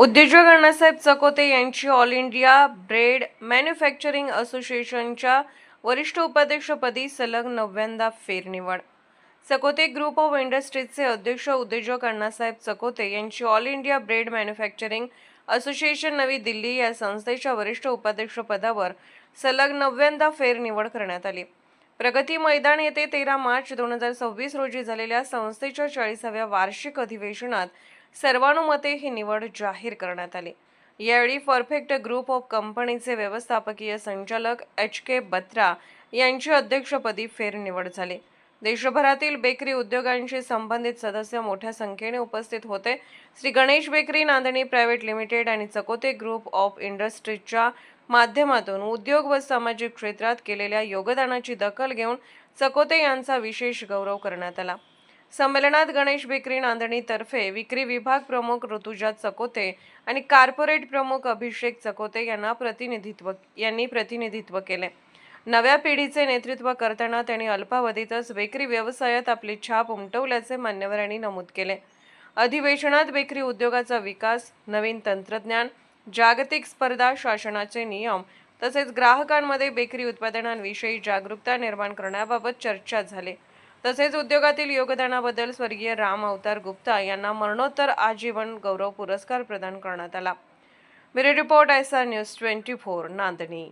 उद्योजक अण्णासाहेब चकोते यांची all India bread manufacturing असोसिएशनच्या वरिष्ठ उपाध्यक्षपदी सलग 9व्यांदा फेरनिवड. चकोते ग्रुप ऑफ इंडस्ट्रीजचे अध्यक्ष उद्योजक अण्णासाहेब चकोते यांची all India bread manufacturing association नवी दिल्ली या संस्थेच्या वरिष्ठ उपाध्यक्षपदावर सलग 9व्यांदा फेरनिवड करण्यात आली. प्रगती मैदान येथे 13 मार्च 2026 रोजी झालेल्या संस्थेच्या 40व्या वार्षिक अधिवेशनात सर्वानुमते ही निवड जाहीर करण्यात आली. यावेळी परफेक्ट ग्रुप ऑफ कंपनीचे व्यवस्थापकीय संचालक HK बत्रा यांची अध्यक्षपदी फेरनिवड झाली. देशभरातील बेकरी उद्योगांशी संबंधित सदस्य मोठ्या संख्येने उपस्थित होते. श्री गणेश बेकरी नांदणी प्रायव्हेट लिमिटेड आणि चकोते ग्रुप ऑफ इंडस्ट्रीजच्या माध्यमातून उद्योग व सामाजिक क्षेत्रात केलेल्या योगदानाची दखल घेऊन चकोते यांचा विशेष गौरव करण्यात आला. संमेलनात गणेश बेकरी नांदणी तर्फे विक्री विभाग प्रमुख ऋतुजा चकोते आणि कॉर्पोरेट प्रमुख अभिषेक चकोते यांनी प्रतिनिधित्व केले. नव्या पिढीचे नेतृत्व करताना त्यांनी अल्पावधीतच बेकरी व्यवसायात आपली छाप उमटवल्याचे मान्यवरांनी नमूद केले. अधिवेशनात बेकरी उद्योगाचा विकास, नवीन तंत्रज्ञान, जागतिक स्पर्धा, शासनाचे नियम तसेच ग्राहकांमध्ये बेकरी उत्पादनांविषयी जागरूकता निर्माण करण्याबाबत चर्चा झाली. तसेच उद्योगातील योगदानाबद्दल स्वर्गीय राम अवतार गुप्ता यांना मरणोत्तर आजीवन गौरव पुरस्कार प्रदान करण्यात आला. ब्युरो रिपोर्ट SR न्यूज 24 नांदणी.